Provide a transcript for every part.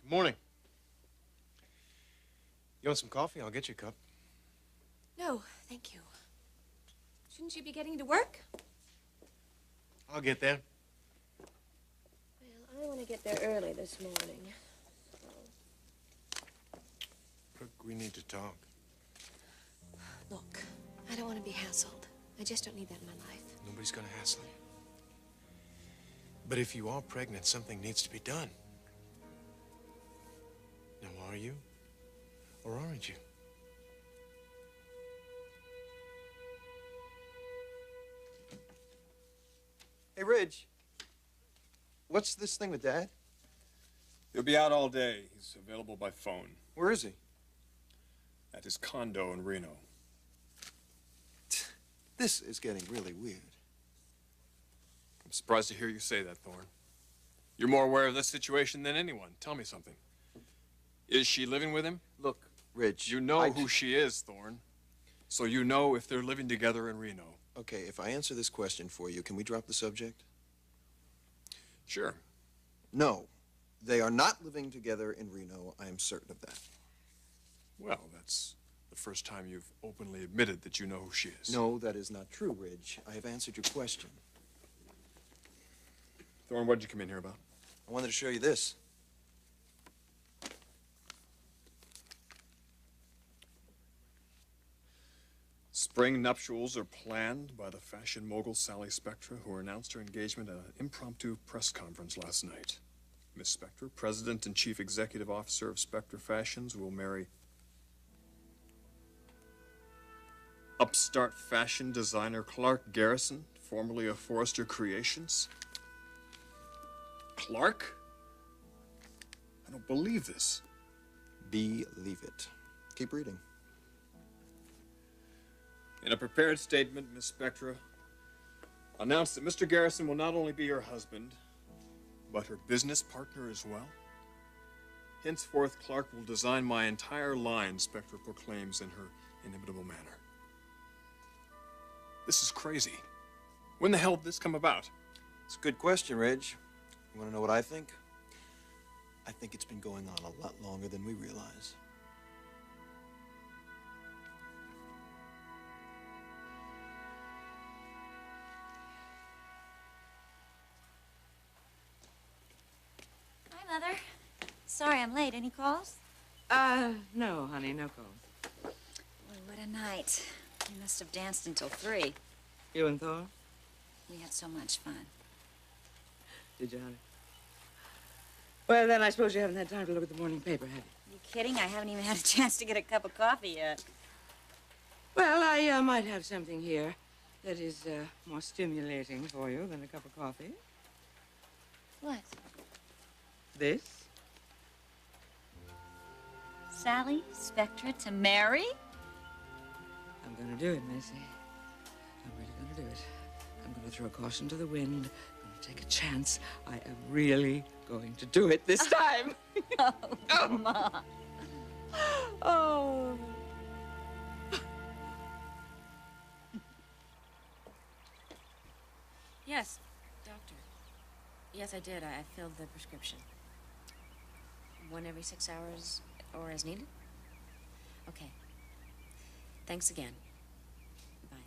Morning. You want some coffee? I'll get you a cup. No, thank you. Shouldn't you be getting to work? I'll get there. Well, I want to get there early this morning. Brooke, we need to talk. Look, I don't want to be hassled. I just don't need that in my life. Nobody's gonna hassle you. But if you are pregnant, something needs to be done. Now, are you? Or aren't you? Hey, Ridge. What's this thing with Dad? He'll be out all day. He's available by phone. Where is he? At his condo in Reno. This is getting really weird. I'm surprised to hear you say that, Thorne. You're more aware of this situation than anyone. Tell me something. Is she living with him? Look, Ridge. You know who she is, Thorne. So you know if they're living together in Reno. Okay, if I answer this question for you, can we drop the subject? Sure. No, they are not living together in Reno. I am certain of that. Well, that's the first time you've openly admitted that you know who she is. No, that is not true, Ridge. I have answered your question. Thorne, what did you come in here about? I wanted to show you this. Spring nuptials are planned by the fashion mogul Sally Spectra, who announced her engagement at an impromptu press conference last night. Miss Spectra, President and Chief Executive Officer of Spectra Fashions, will marry upstart fashion designer Clarke Garrison, formerly of Forrester Creations. Clarke? I don't believe this. Believe it. Keep reading. In a prepared statement, Miss Spectra announced that Mr. Garrison will not only be her husband, but her business partner as well. Henceforth, Clarke will design my entire line, Spectra proclaims in her inimitable manner. This is crazy. When the hell did this come about? It's a good question, Ridge. You want to know what I think? I think it's been going on a lot longer than we realize. Hi, Mother. Sorry I'm late. Any calls? No, honey, no calls. Boy, what a night. We must have danced until 3. You and Thor? We had so much fun. Did you, honey? Well, then I suppose you haven't had time to look at the morning paper, have you? You kidding? I haven't even had a chance to get a cup of coffee yet. Well, I might have something here that is more stimulating for you than a cup of coffee. What? This? Sally Spectra to marry? I'm gonna do it, Macy. I'm really gonna do it. I'm gonna throw caution to the wind. I'm gonna take a chance. I am really going to do it this time. Oh, Mom. Oh. Yes, doctor. Yes, I did. I filled the prescription. 1 every 6 hours or as needed? Okay. Thanks again. Bye.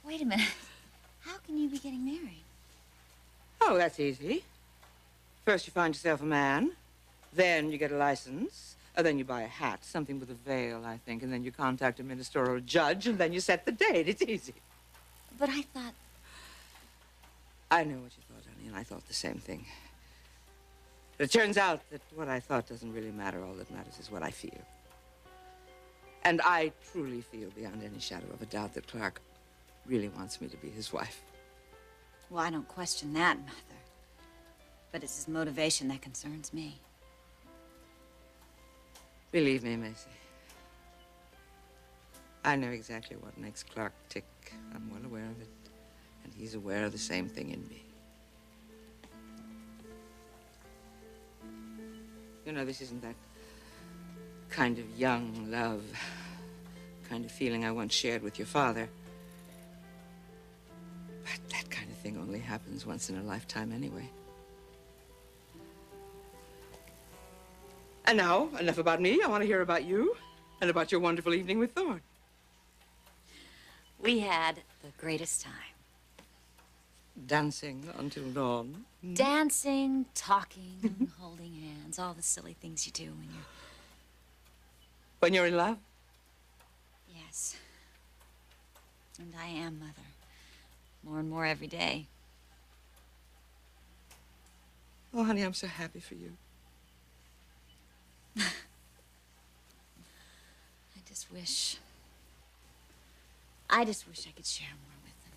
Wait a minute. How can you be getting married? Oh, that's easy. First you find yourself a man, then you get a license, and then you buy a hat, something with a veil, I think, and then you contact a ministerial judge, and then you set the date. It's easy. But I thought... I know what you thought, honey, and I thought the same thing. But it turns out that what I thought doesn't really matter. All that matters is what I feel. And I truly feel beyond any shadow of a doubt that Clarke really wants me to be his wife. Well, I don't question that, Mother. But it's his motivation that concerns me. Believe me, Macy. I know exactly what makes Clarke tick. I'm well aware of it. And he's aware of the same thing in me. You know, this isn't that kind of young love, kind of feeling I once shared with your father. But that kind of thing only happens once in a lifetime anyway. And now, enough about me. I want to hear about you and about your wonderful evening with Thorne. We had the greatest time. Dancing until dawn. Dancing, talking, holding hands, all the silly things you do When you're in love? Yes. And I am, Mother. More and more every day. Oh, honey, I'm so happy for you. I just wish I could share more with them.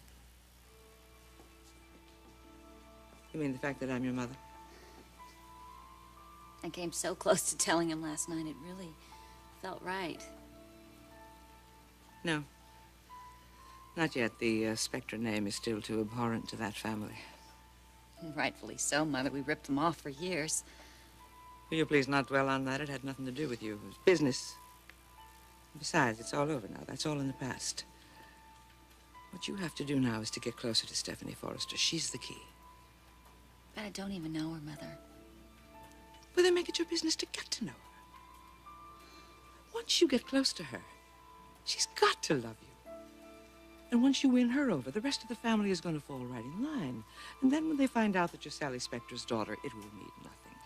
You mean the fact that I'm your mother? I came so close to telling him last night, it really felt right. No. Not yet. The Spectre name is still too abhorrent to that family. Rightfully so, Mother. We ripped them off for years. Will you please not dwell on that? It had nothing to do with you. It was business. Besides, it's all over now. That's all in the past. What you have to do now is to get closer to Stephanie Forrester. She's the key. But I don't even know her, Mother. Well, then make it your business to get to know her. Once you get close to her, she's got to love you. And once you win her over, the rest of the family is going to fall right in line. And then when they find out that you're Sally Spectre's daughter, it will mean nothing.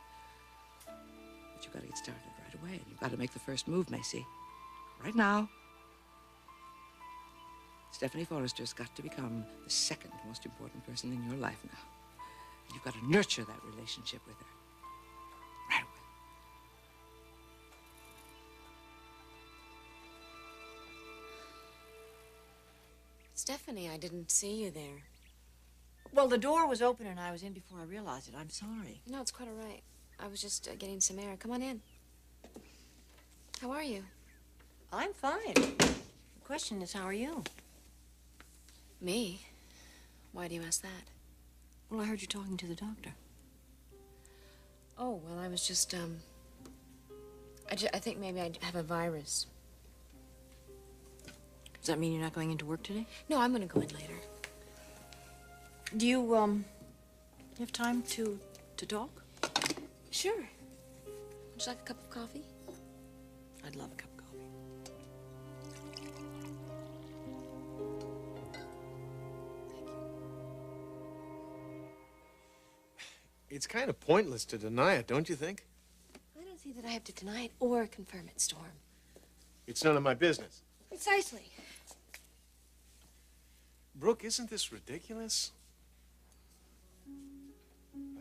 But you've got to get started right away. And you've got to make the first move, Macy. Right now. Stephanie Forrester's got to become the second most important person in your life now. And you've got to nurture that relationship with her. Right away. Stephanie, I didn't see you there. Well, the door was open and I was in before I realized it. I'm sorry. No, it's quite all right. I was just getting some air. Come on in. How are you? I'm fine. The question is, how are you? Me? Why do you ask that? Well, I heard you talking to the doctor. Oh, well, I was just, I think maybe I have a virus. Does that mean you're not going into work today? No, I'm gonna go in later. Do you have time to talk? Sure. Would you like a cup of coffee? I'd love a cup of coffee. It's kind of pointless to deny it, don't you think? I don't see that I have to deny it or confirm it, Storm. It's none of my business. Precisely. Brooke, isn't this ridiculous?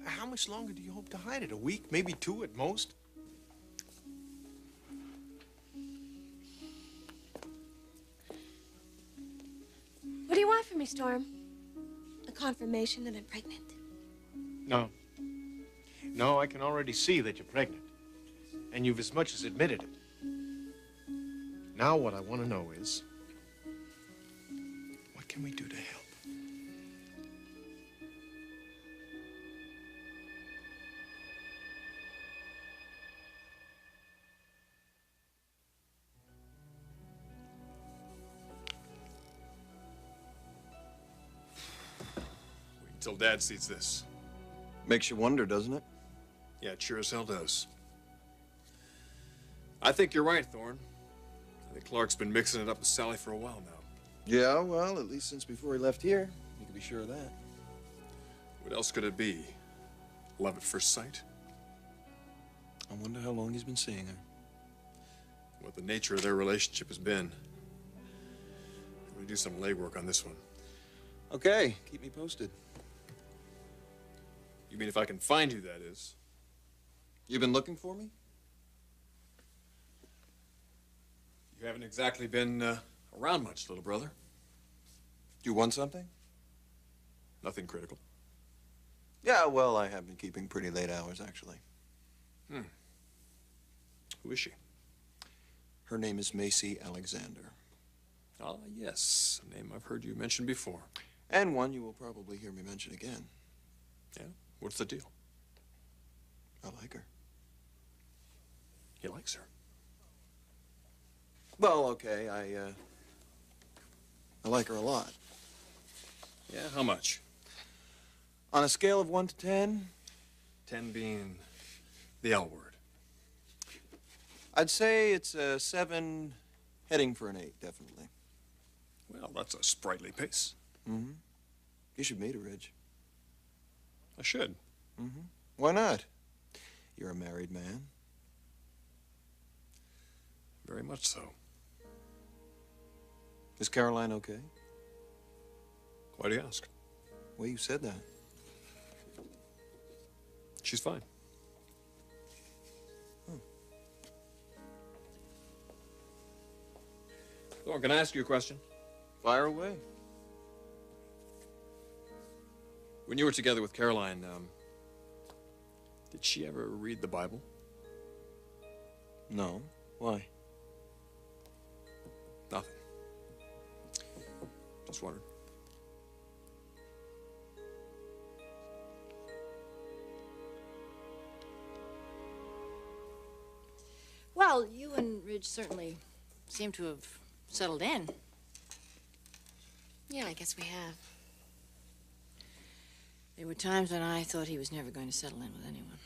How much longer do you hope to hide it? A week? Maybe 2 at most? What do you want from me, Storm? A confirmation that I'm pregnant? No. No, I can already see that you're pregnant. And you've as much as admitted it. Now what I want to know is, what can we do to help? Wait until Dad sees this. Makes you wonder, doesn't it? Yeah, it sure as hell does. I think you're right, Thorne. I think Clarke's been mixing it up with Sally for a while now. Yeah, well, at least since before he left here. You can be sure of that. What else could it be? Love at first sight? I wonder how long he's been seeing her. What the nature of their relationship has been. I'm gonna do some legwork on this one. Okay, keep me posted. You mean if I can find who that is? You been looking for me? You haven't exactly been around much, little brother. Do you want something? Nothing critical. Yeah, well, I have been keeping pretty late hours, actually. Who is she? Her name is Macy Alexander. Ah, yes. A name I've heard you mention before. And one you will probably hear me mention again. Yeah? What's the deal? I like her. He likes her. Well, okay, I like her a lot. Yeah, how much? On a scale of 1 to 10, 10 being the L word. I'd say it's a 7, heading for an 8, definitely. Well, that's a sprightly pace. Mm-hmm. You should meet her, Ridge. I should. Mm-hmm. Why not? You're a married man. Very much so. Is Caroline okay? Why do you ask? Well, you said that. She's fine. Thorne, can I ask you a question? Fire away. When you were together with Caroline, did she ever read the Bible? No. Why? Nothing. Just wondered. Well, you and Ridge certainly seem to have settled in. Yeah, I guess we have. There were times when I thought he was never going to settle in with anyone.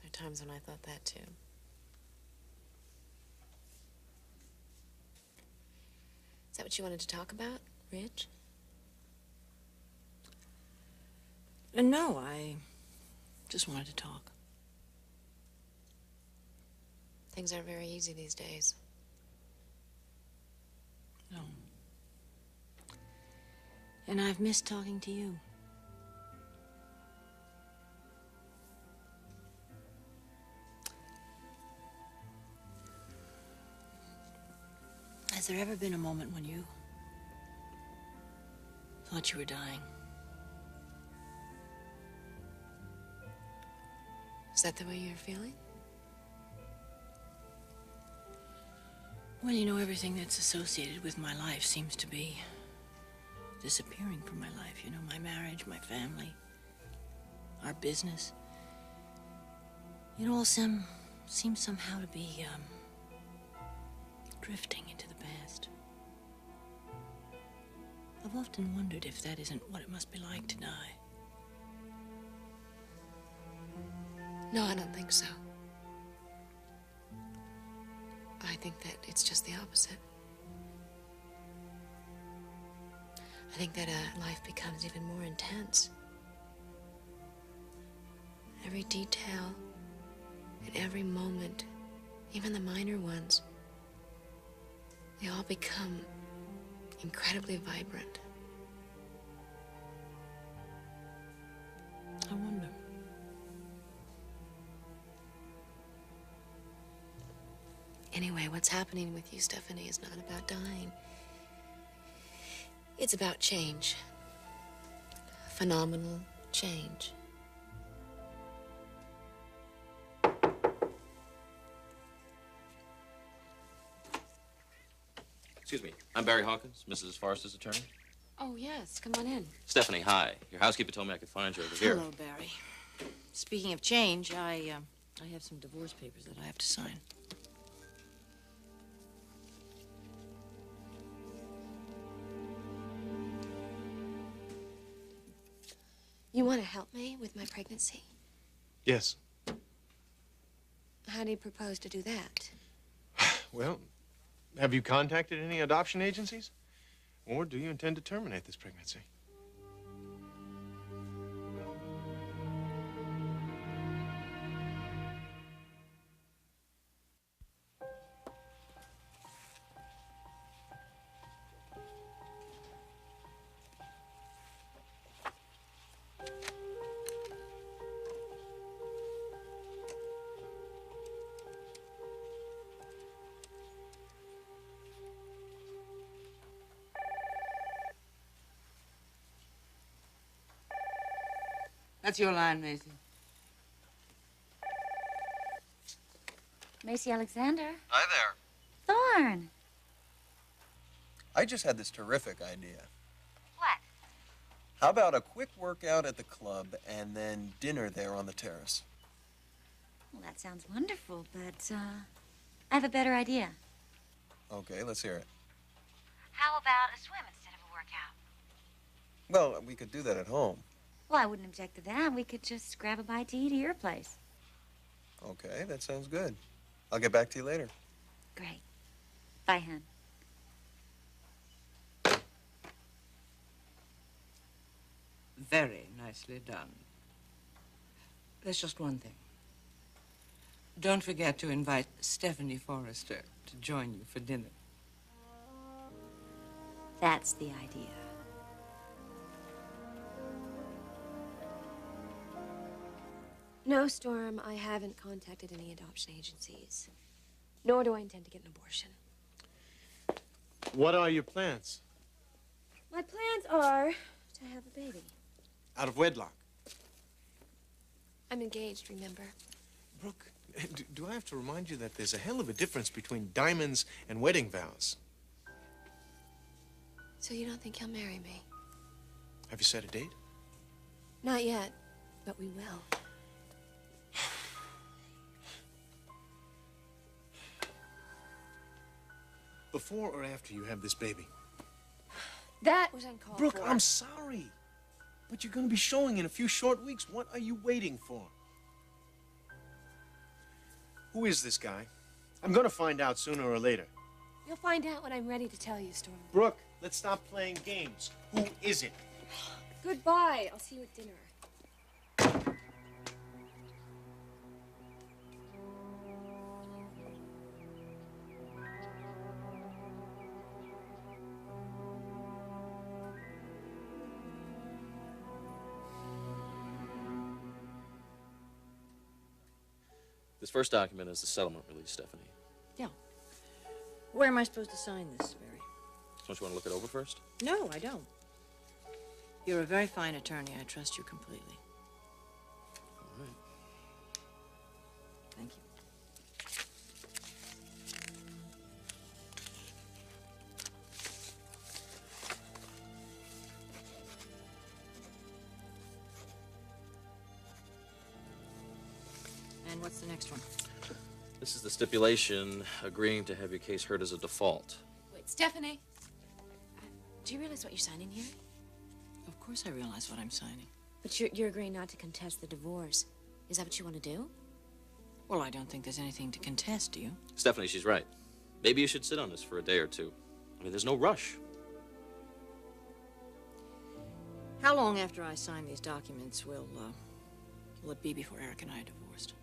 There are times when I thought that, too. Is that what you wanted to talk about, Ridge? No, I just wanted to talk. Things aren't very easy these days. No. And I've missed talking to you. Has there ever been a moment when you thought you were dying? Is that the way you're feeling? Well, you know, everything that's associated with my life seems to be disappearing from my life. You know, my marriage, my family, our business. It all seems somehow to be drifting into the past. I've often wondered if that isn't what it must be like to die. No, I don't think so. I think that it's just the opposite. I think that life becomes even more intense. Every detail and every moment, even the minor ones, they all become incredibly vibrant. I wonder. Anyway, what's happening with you, Stephanie, is not about dying. It's about change. Phenomenal change. Excuse me. I'm Barry Hawkins, Mrs. Forrester's attorney. Oh, yes. Come on in. Stephanie, hi. Your housekeeper told me I could find you over here. Hello, Barry. Speaking of change, I have some divorce papers that I have to sign. You want to help me with my pregnancy? Yes. How do you propose to do that? Well, have you contacted any adoption agencies? Or do you intend to terminate this pregnancy? That's your line, Macy. Macy Alexander. Hi there. Thorne. I just had this terrific idea. What? How about a quick workout at the club and then dinner there on the terrace? Well, that sounds wonderful, but I have a better idea. Okay, let's hear it. How about a swim instead of a workout? Well, we could do that at home. Well, I wouldn't object to that. We could just grab a bite to eat at your place. Okay, that sounds good. I'll get back to you later. Great. Bye, hon. Very nicely done. There's just one thing. Don't forget to invite Stephanie Forrester to join you for dinner. That's the idea. No, Storm, I haven't contacted any adoption agencies. Nor do I intend to get an abortion. What are your plans? My plans are to have a baby. Out of wedlock? I'm engaged, remember? Brooke, do I have to remind you that there's a hell of a difference between diamonds and wedding vows? So you don't think he'll marry me? Have you set a date? Not yet, but we will. Before or after you have this baby? That was uncalled Brooke, for. I'm sorry. But you're going to be showing in a few short weeks. What are you waiting for? Who is this guy? I'm going to find out sooner or later. You'll find out when I'm ready to tell you, Storm. Brooke, let's stop playing games. Who is it? Goodbye. I'll see you at dinner. This first document is the settlement release, Stephanie. Yeah. Where am I supposed to sign this, Barry? Don't you want to look it over first? No, I don't. You're a very fine attorney. I trust you completely. All right. Thank you. And what's the next one? This is the stipulation agreeing to have your case heard as a default. Wait, Stephanie. Do you realize what you're signing here? Of course I realize what I'm signing. But you're agreeing not to contest the divorce. Is that what you want to do? Well, I don't think there's anything to contest, do you? Stephanie, she's right. Maybe you should sit on this for a day or two. I mean, there's no rush. How long after I sign these documents will it be before Eric and I are divorced?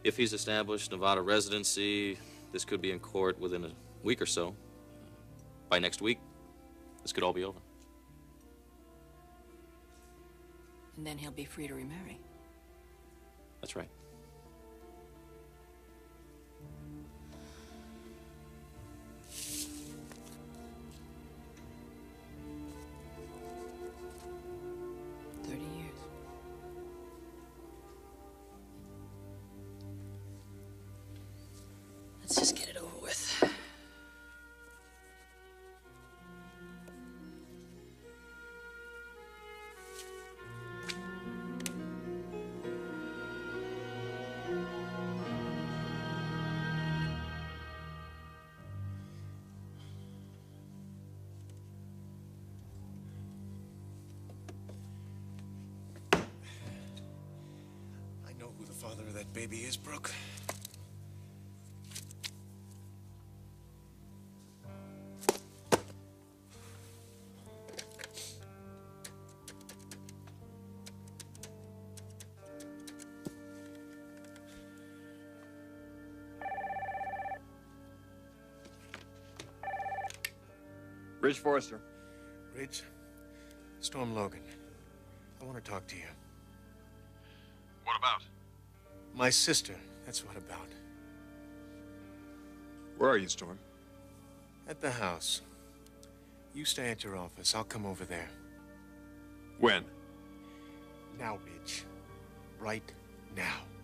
If he's established Nevada residency, this could be in court within a week or so. By next week, this could all be over. And then he'll be free to remarry. That's right. Let's just get it over with. I know who the father of that baby is, Brooke. Ridge Forrester. Ridge, Storm Logan. I want to talk to you. What about? My sister, that's what about. Where are you, Storm? At the house. You stay at your office. I'll come over there. When? now, Ridge. Right now.